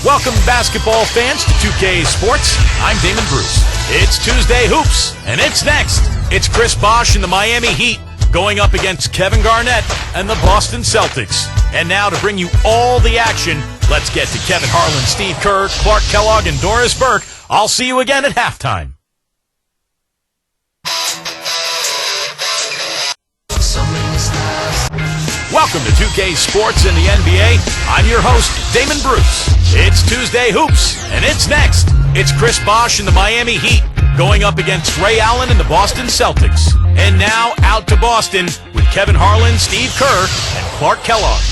Welcome, basketball fans, to 2K Sports. I'm Damon Bruce. It's Tuesday Hoops, and it's next. It's Chris Bosh and the Miami Heat going up against Kevin Garnett and the Boston Celtics. And now to bring you all the action, let's get to Kevin Harlan, Steve Kerr, Clark Kellogg, and Doris Burke. I'll see you again at halftime. Welcome to 2K Sports in the NBA. I'm your host, Damon Bruce. It's Tuesday Hoops, and it's next. It's Chris Bosh and the Miami Heat going up against Ray Allen and the Boston Celtics. And now out to Boston with Kevin Harlan, Steve Kerr, and Clark Kellogg.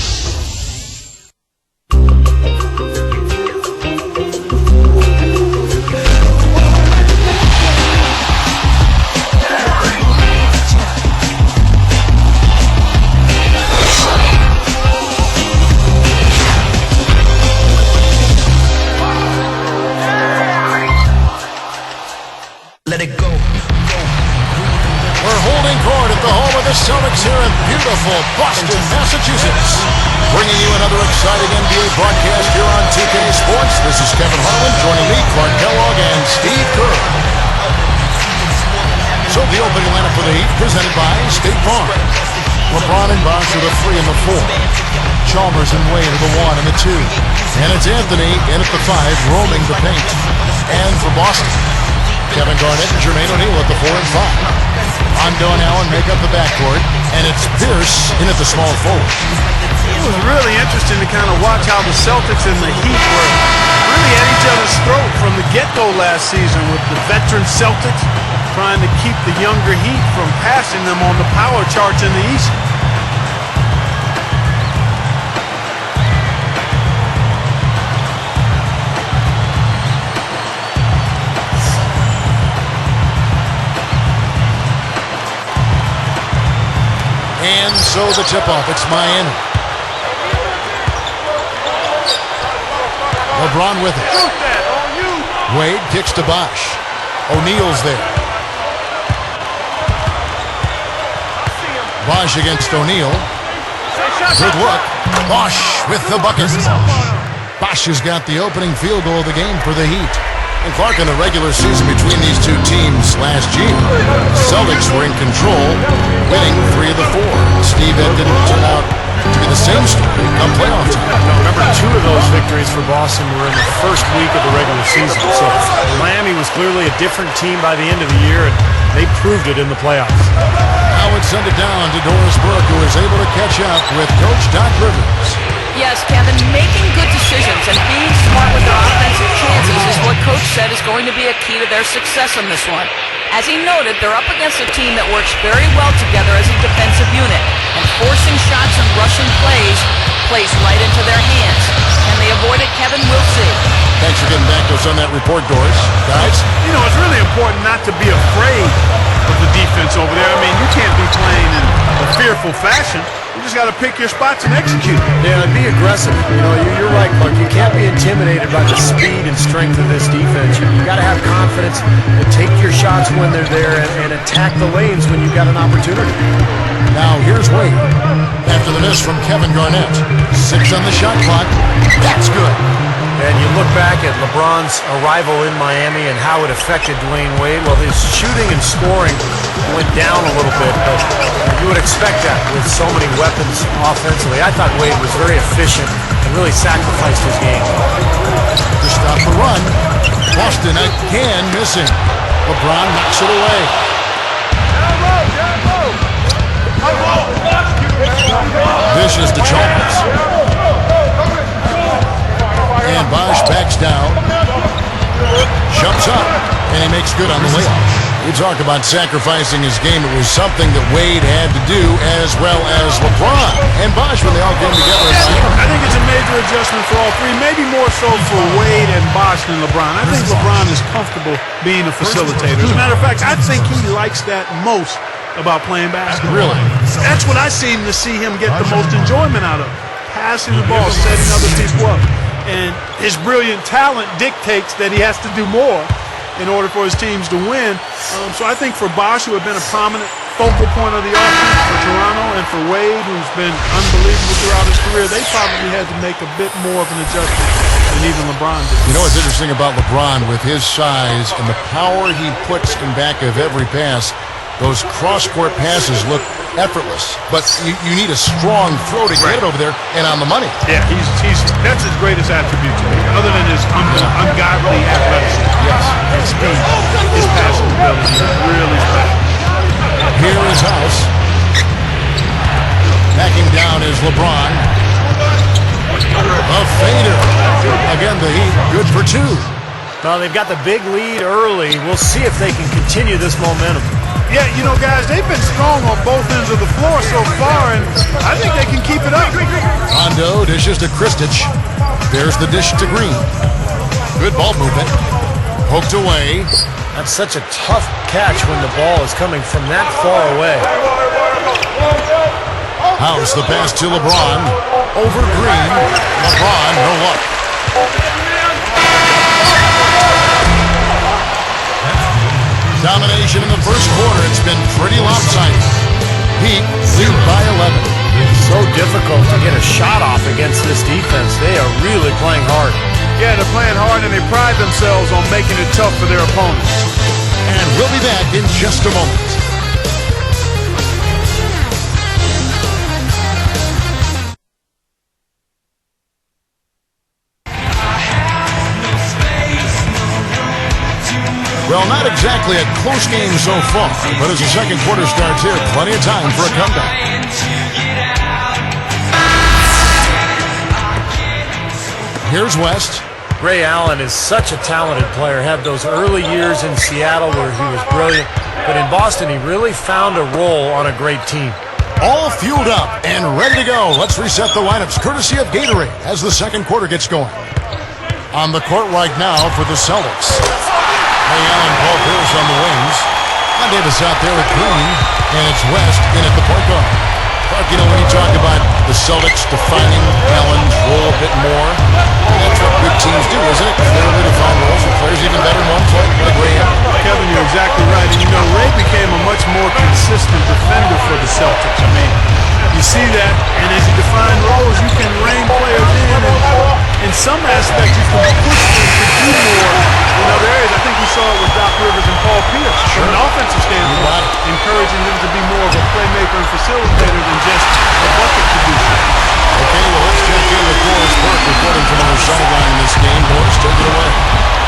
Celtics here in beautiful Boston, Massachusetts. Bringing you another exciting NBA broadcast here on 2K Sports. This is Kevin Harlan, joining me, Clark Kellogg, and Steve Kerr. So the opening lineup for the Heat, presented by State Farm. LeBron and Bosh are the 3 and the 4. Chalmers and Wade are the 1 and the 2. And it's Anthony in at the 5, roaming the paint. And for Boston, Kevin Garnett and Jermaine O'Neal at the 4 and 5. Rondo and Allen make up the backcourt, and it's Pierce in at the small forward. It was really interesting to kind of watch how the Celtics and the Heat were really at each other's throat from the get-go last season, with the veteran Celtics trying to keep the younger Heat from passing them on the power charts in the East. And so the tip-off, it's Miami. LeBron with it. Wade kicks to Bosh. O'Neal's there. Bosh against O'Neal. Good look. Bosh with the bucket. Bosh has got the opening field goal of the game for the Heat. And Clark, in the regular season between these two teams last year, the Celtics were in control, winning 3 of the 4. Steve, that didn't turn out to be the same story come playoff time. Remember, 2 of those victories for Boston were in the first week of the regular season. So Miami was clearly a different team by the end of the year, and they proved it in the playoffs. Now it's send it down to Doris Burke, who is able to catch up with Coach Doc Rivers. Yes, Kevin, making good decisions and being smart with their offensive chances is what Coach said is going to be a key to their success in this one. As he noted, they're up against a team that works very well together as a defensive unit, and forcing shots and rushing plays right into their hands. Can they avoid it, Kevin? We'll see. Thanks for getting back to us on that report, Doris. Guys? You know, it's really important not to be afraid of the defense over there. I mean, you can't be playing in a fearful fashion. You just got to pick your spots and execute. Yeah, and be aggressive. You know, you're right, Clark. You can't be intimidated by the speed and strength of this defense. You got to have confidence and take your shots when they're there and attack the lanes when you've got an opportunity. Now here's Wade. After the miss from Kevin Garnett. 6 on the shot clock. That's good. And you look back at LeBron's arrival in Miami and how it affected Dwayne Wade. Well, his shooting and scoring went down a little bit, but you would expect that with so many weapons offensively. I thought Wade was very efficient and really sacrificed his game. To stop the run, Boston again missing. LeBron knocks it away. Vicious to Chalmers. And Bosh backs down, jumps up, and he makes good on the layup. You talk about sacrificing his game. It was something that Wade had to do, as well as LeBron and Bosh when they all came together. I think it's a major adjustment for all three, maybe more so for Wade and Bosh than LeBron. I think LeBron is comfortable being a facilitator. As a matter of fact, I think he likes that most about playing basketball. Really? That's what I seem to see him get the most enjoyment out of. Passing the ball, setting other people up. And his brilliant talent dictates that he has to do more in order for his teams to win. So I think for Bosh, who had been a prominent focal point of the offense for Toronto, and for Wade, who's been unbelievable throughout his career, they probably had to make a bit more of an adjustment than even LeBron did. You know what's interesting about LeBron with his size and the power he puts in back of every pass? Those cross-court passes look effortless, but you need a strong throw to get it over there and on the money. Yeah, that's his greatest attribute to me, other than his ungodly athleticism. Yes. His speed, his passing ability is really special. Here is House. Backing down is LeBron. A fader. Again, the Heat good for two. Well, they've got the big lead early. We'll see if they can continue this momentum. Yeah, you know, guys, they've been strong on both ends of the floor so far, and I think they can keep it up. Rondo dishes to Kristic. There's the dish to Green. Good ball movement. Poked away. That's such a tough catch when the ball is coming from that far away. House, the pass to LeBron. Over Green. LeBron, no luck. Domination in the first quarter. It's been pretty lopsided. Heat lead by 11. So difficult to get a shot off against this defense. They are really playing hard. Yeah, they're playing hard, and they pride themselves on making it tough for their opponents. And we'll be back in just a moment. Well, not exactly a close game so far, but as the second quarter starts here, plenty of time for a comeback. Here's West. Ray Allen is such a talented player. Had those early years in Seattle where he was brilliant, but in Boston he really found a role on a great team. All fueled up and ready to go. Let's reset the lineups courtesy of Gatorade as the second quarter gets going. On the court right now for the Celtics. Ray Allen, Paul Pierce on the wings. And Davis out there with Green. And it's West in at the point guard. Clark, you know, when you talk about the Celtics defining Allen's role a bit more, that's what good teams do, isn't it? Clearly define roles with players even better in one play, like Ray Allen. Kevin, you're exactly right. And, you know, Ray became a much more consistent defender for the Celtics. I mean, you see that, and as you define roles, you can rein players in, and in some aspects, you can push them to do more in other areas. I think we saw it with Doc Rivers and Paul Pierce. From an offensive standpoint, encouraging them to be more of a playmaker and facilitator than just a bucket producer. Okay, well, let's check in with Boris Burke reporting from our sideline in this game. Boris, take it away.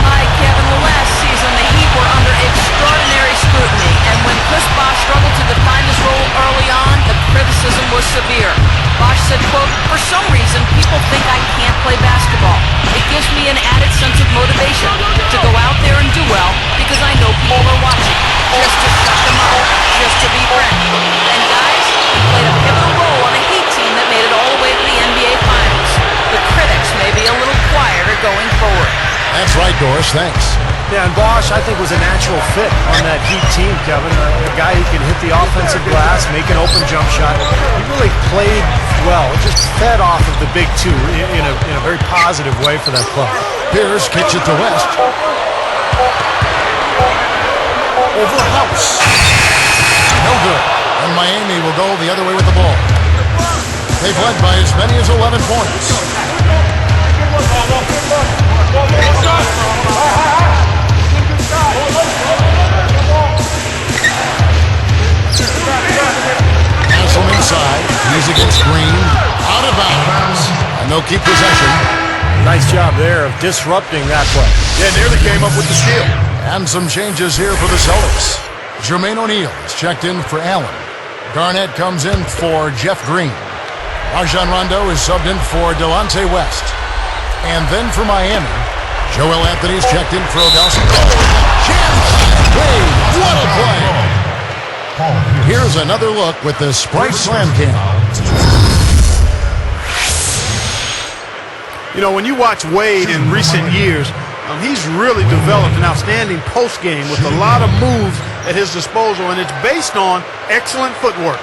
Hi, Kevin. The last season, the Heat were under extraordinary scrutiny, and when Chris Bosh struggled to define his role early on, the criticism was severe. Bosh said, quote, "For some reason, people think I can't play basketball. It gives me an added sense of motivation to go out there and do well because I know people are watching, just to shut them up, just to be ready." And guys, he played a pivotal role on a Heat team that made it all the way to the NBA Finals. The critics may be a little quieter going forward. That's right, Doris. Thanks. Yeah, and Bosh, I think, was a natural fit on that Heat team, Kevin. A guy who can hit the offensive glass, make an open jump shot. He really played well, just fed off of the big two in a very positive way for that club. Pierce kicks it to West. Over House. No good. And Miami will go the other way with the ball. They've led by as many as 11 points. Hassel inside. He's against Green. Out of bounds. And they'll keep possession. Nice job there of disrupting that play. Yeah, nearly came up with the steal. And some changes here for the Celtics. Jermaine O'Neal is checked in for Allen. Garnett comes in for Jeff Green. Rajon Rondo is subbed in for Delonte West. And then for Miami, Joel Anthony's checked in for Odelski. Wade, what a play! Here's another look with the Sprite Slam Cam. You know, when you watch Wade in recent years, he's really developed an outstanding post game with a lot of moves at his disposal, and it's based on excellent footwork.